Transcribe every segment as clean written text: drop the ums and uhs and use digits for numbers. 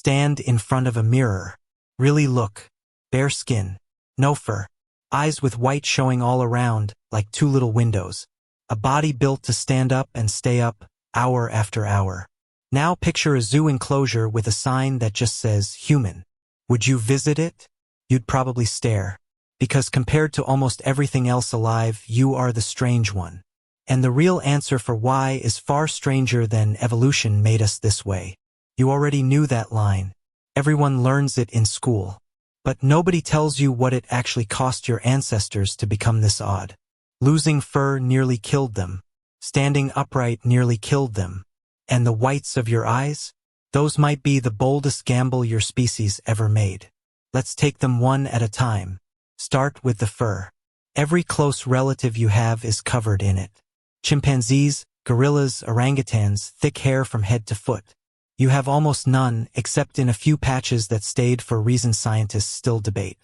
Stand in front of a mirror. Really look. Bare skin. No fur. Eyes with white showing all around, like two little windows. A body built to stand up and stay up, hour after hour. Now picture a zoo enclosure with a sign that just says, human. Would you visit it? You'd probably stare. Because compared to almost everything else alive, you are the strange one. And the real answer for why is far stranger than evolution made us this way. You already knew that line. Everyone learns it in school. But nobody tells you what it actually cost your ancestors to become this odd. Losing fur nearly killed them. Standing upright nearly killed them. And the whites of your eyes? Those might be the boldest gamble your species ever made. Let's take them one at a time. Start with the fur. Every close relative you have is covered in it. Chimpanzees, gorillas, orangutans, thick hair from head to foot. You have almost none, except in a few patches that stayed for reasons scientists still debate.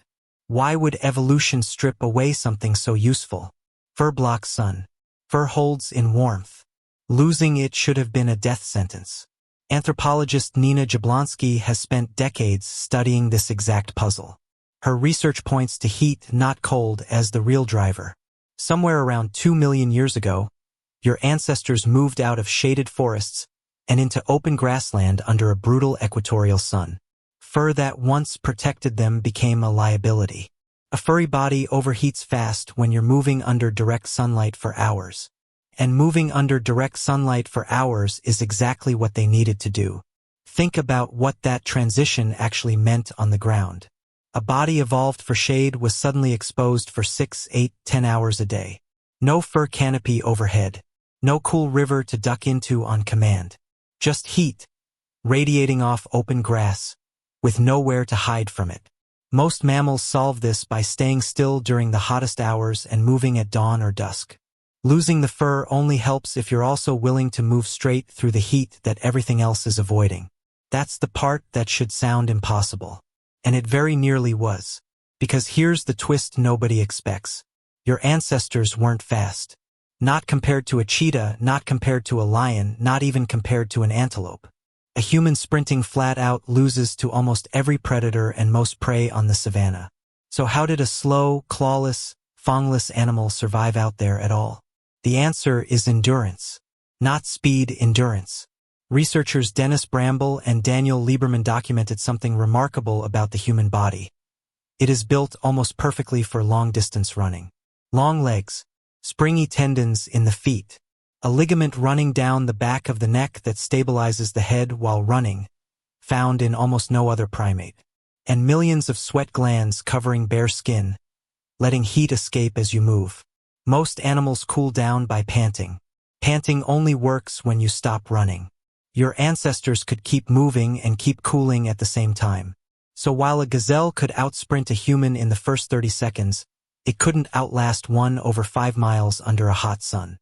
Why would evolution strip away something so useful? Fur blocks sun. Fur holds in warmth. Losing it should have been a death sentence. Anthropologist Nina Jablonski has spent decades studying this exact puzzle. Her research points to heat, not cold, as the real driver. Somewhere around 2 million years ago, your ancestors moved out of shaded forests and into open grassland under a brutal equatorial sun. Fur that once protected them became a liability. A furry body overheats fast when you're moving under direct sunlight for hours. And moving under direct sunlight for hours is exactly what they needed to do. Think about what that transition actually meant on the ground. A body evolved for shade was suddenly exposed for 6, 8, 10 hours a day. No fur canopy overhead. No cool river to duck into on command. Just heat, radiating off open grass, with nowhere to hide from it. Most mammals solve this by staying still during the hottest hours and moving at dawn or dusk. Losing the fur only helps if you're also willing to move straight through the heat that everything else is avoiding. That's the part that should sound impossible. And it very nearly was. Because here's the twist nobody expects. Your ancestors weren't fast. Not compared to a cheetah, not compared to a lion, not even compared to an antelope. A human sprinting flat out loses to almost every predator and most prey on the savanna. So how did a slow, clawless, fangless animal survive out there at all? The answer is endurance. Not speed, endurance. Researchers Dennis Bramble and Daniel Lieberman documented something remarkable about the human body. It is built almost perfectly for long-distance running. Long legs, springy tendons in the feet, a ligament running down the back of the neck that stabilizes the head while running, found in almost no other primate, and millions of sweat glands covering bare skin, letting heat escape as you move. Most animals cool down by panting. Panting only works when you stop running. Your ancestors could keep moving and keep cooling at the same time. So while a gazelle could outsprint a human in the first 30 seconds, it couldn't outlast one over 5 miles under a hot sun.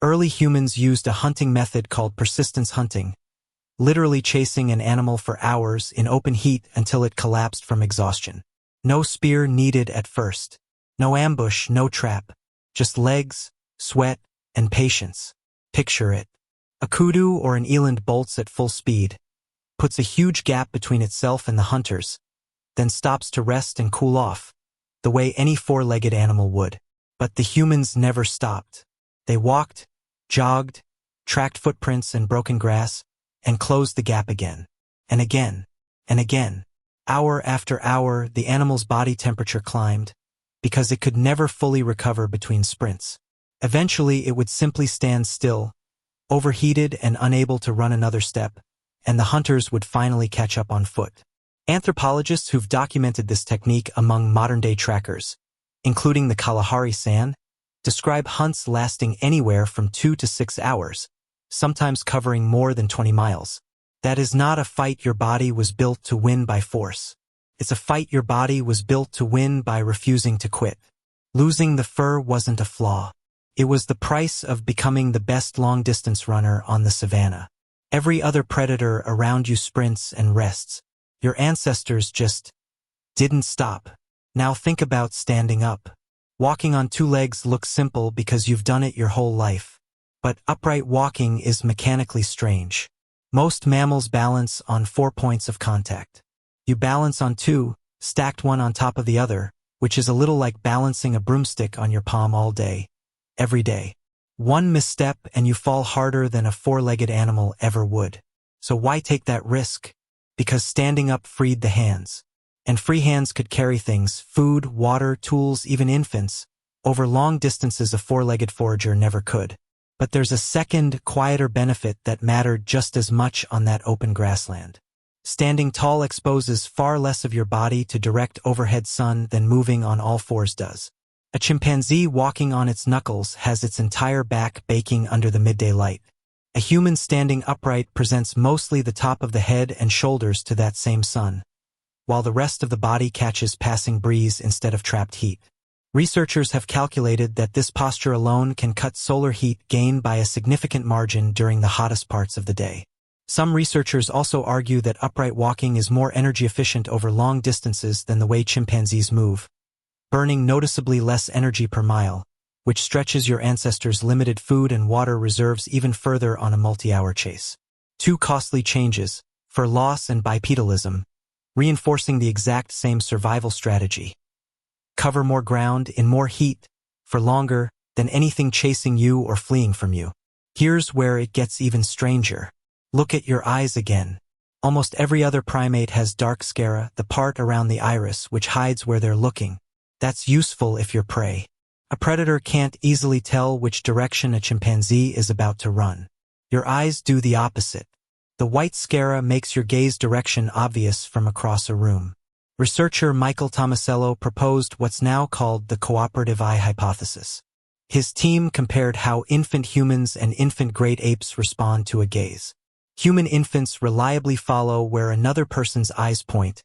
Early humans used a hunting method called persistence hunting, literally chasing an animal for hours in open heat until it collapsed from exhaustion. No spear needed at first. No ambush, no trap. Just legs, sweat, and patience. Picture it. A kudu or an eland bolts at full speed, puts a huge gap between itself and the hunters, then stops to rest and cool off, the way any four-legged animal would. But the humans never stopped. They walked, jogged, tracked footprints in broken grass, and closed the gap again, and again, and again. Hour after hour, the animal's body temperature climbed, because it could never fully recover between sprints. Eventually, it would simply stand still, overheated and unable to run another step, and the hunters would finally catch up on foot. Anthropologists who've documented this technique among modern-day trackers, including the Kalahari San, describe hunts lasting anywhere from 2 to 6 hours, sometimes covering more than 20 miles. That is not a fight your body was built to win by force. It's a fight your body was built to win by refusing to quit. Losing the fur wasn't a flaw. It was the price of becoming the best long-distance runner on the savanna. Every other predator around you sprints and rests. Your ancestors just didn't stop. Now think about standing up. Walking on 2 legs looks simple because you've done it your whole life. But upright walking is mechanically strange. Most mammals balance on 4 points of contact. You balance on 2, stacked one on top of the other, which is a little like balancing a broomstick on your palm all day, every day. One misstep and you fall harder than a 4-legged animal ever would. So why take that risk? Because standing up freed the hands. And free hands could carry things, food, water, tools, even infants, over long distances a 4-legged forager never could. But there's a second, quieter benefit that mattered just as much on that open grassland. Standing tall exposes far less of your body to direct overhead sun than moving on all fours does. A chimpanzee walking on its knuckles has its entire back baking under the midday light. A human standing upright presents mostly the top of the head and shoulders to that same sun, while the rest of the body catches passing breeze instead of trapped heat. Researchers have calculated that this posture alone can cut solar heat gain by a significant margin during the hottest parts of the day. Some researchers also argue that upright walking is more energy efficient over long distances than the way chimpanzees move, burning noticeably less energy per mile, which stretches your ancestors' limited food and water reserves even further on a multi-hour chase. 2 costly changes, fur loss and bipedalism, reinforcing the exact same survival strategy. Cover more ground in more heat, for longer, than anything chasing you or fleeing from you. Here's where it gets even stranger. Look at your eyes again. Almost every other primate has dark sclera, the part around the iris which hides where they're looking. That's useful if you're prey. A predator can't easily tell which direction a chimpanzee is about to run. Your eyes do the opposite. The white sclera makes your gaze direction obvious from across a room. Researcher Michael Tomasello proposed what's now called the cooperative eye hypothesis. His team compared how infant humans and infant great apes respond to a gaze. Human infants reliably follow where another person's eyes point,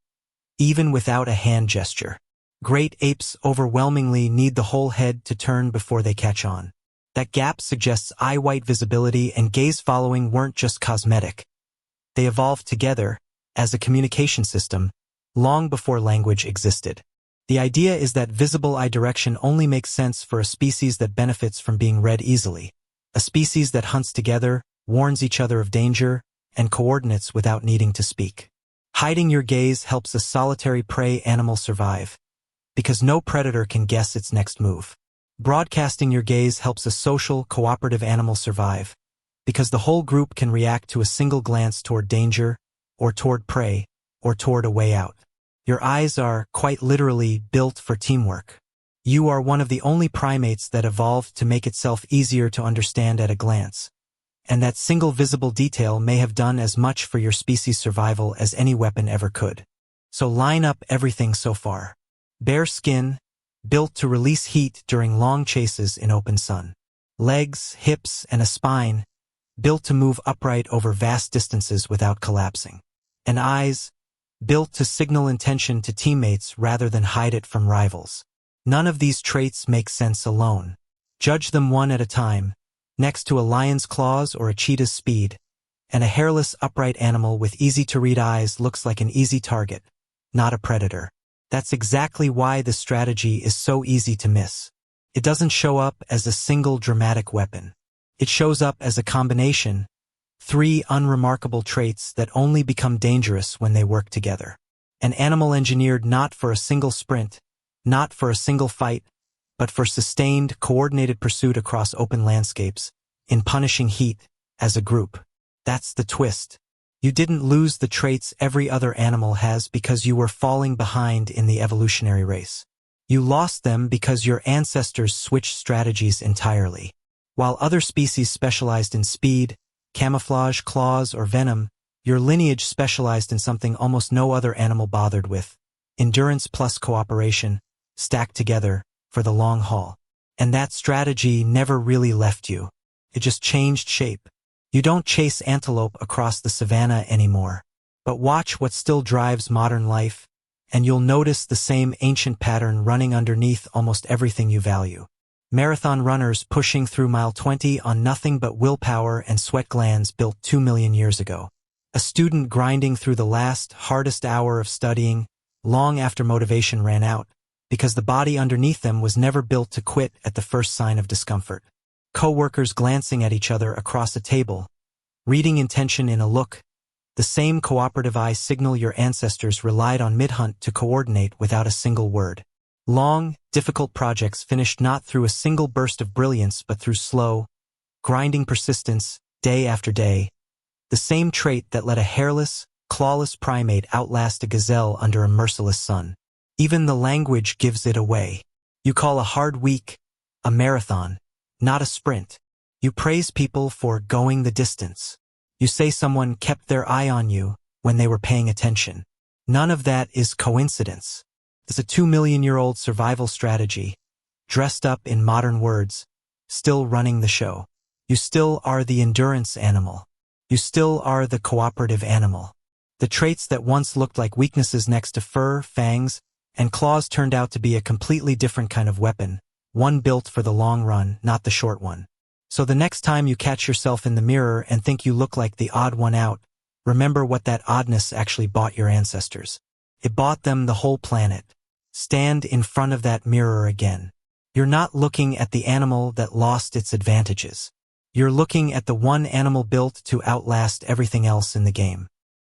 even without a hand gesture. Great apes overwhelmingly need the whole head to turn before they catch on. That gap suggests eye-white visibility and gaze following weren't just cosmetic. They evolved together, as a communication system, long before language existed. The idea is that visible eye direction only makes sense for a species that benefits from being read easily, a species that hunts together, warns each other of danger, and coordinates without needing to speak. Hiding your gaze helps a solitary prey animal survive, because no predator can guess its next move. Broadcasting your gaze helps a social, cooperative animal survive, because the whole group can react to a single glance toward danger, or toward prey, or toward a way out. Your eyes are, quite literally, built for teamwork. You are one of the only primates that evolved to make itself easier to understand at a glance. And that single visible detail may have done as much for your species' survival as any weapon ever could. So line up everything so far. Bare skin, built to release heat during long chases in open sun. Legs, hips, and a spine, built to move upright over vast distances without collapsing. And eyes, built to signal intention to teammates rather than hide it from rivals. None of these traits make sense alone. Judge them one at a time, next to a lion's claws or a cheetah's speed, and a hairless upright animal with easy-to-read eyes looks like an easy target, not a predator. That's exactly why this strategy is so easy to miss. It doesn't show up as a single dramatic weapon. It shows up as a combination, 3 unremarkable traits that only become dangerous when they work together. An animal engineered not for a single sprint, not for a single fight, but for sustained, coordinated pursuit across open landscapes, in punishing heat, as a group. That's the twist. You didn't lose the traits every other animal has because you were falling behind in the evolutionary race. You lost them because your ancestors switched strategies entirely. While other species specialized in speed, camouflage, claws, or venom, your lineage specialized in something almost no other animal bothered with: endurance plus cooperation, stacked together, for the long haul. And that strategy never really left you. It just changed shape. You don't chase antelope across the savannah anymore. But watch what still drives modern life, and you'll notice the same ancient pattern running underneath almost everything you value. Marathon runners pushing through mile 20 on nothing but willpower and sweat glands built 2 million years ago. A student grinding through the last, hardest hour of studying, long after motivation ran out, because the body underneath them was never built to quit at the first sign of discomfort. Co-workers glancing at each other across a table, Reading intention in a look. The same cooperative eye signal your ancestors relied on mid-hunt to coordinate without a single word. Long, difficult projects finished not through a single burst of brilliance but through slow, grinding persistence, day after day. The same trait that let a hairless, clawless primate outlast a gazelle under a merciless sun. Even the language gives it away. You call a hard week a marathon, not a sprint. You praise people for going the distance. You say someone kept their eye on you when they were paying attention. None of that is coincidence. It's a 2-million-year-old survival strategy, dressed up in modern words, still running the show. You still are the endurance animal. You still are the cooperative animal. The traits that once looked like weaknesses next to fur, fangs, and claws turned out to be a completely different kind of weapon, one built for the long run, not the short one. So the next time you catch yourself in the mirror and think you look like the odd one out, remember what that oddness actually bought your ancestors. It bought them the whole planet. Stand in front of that mirror again. You're not looking at the animal that lost its advantages. You're looking at the one animal built to outlast everything else in the game.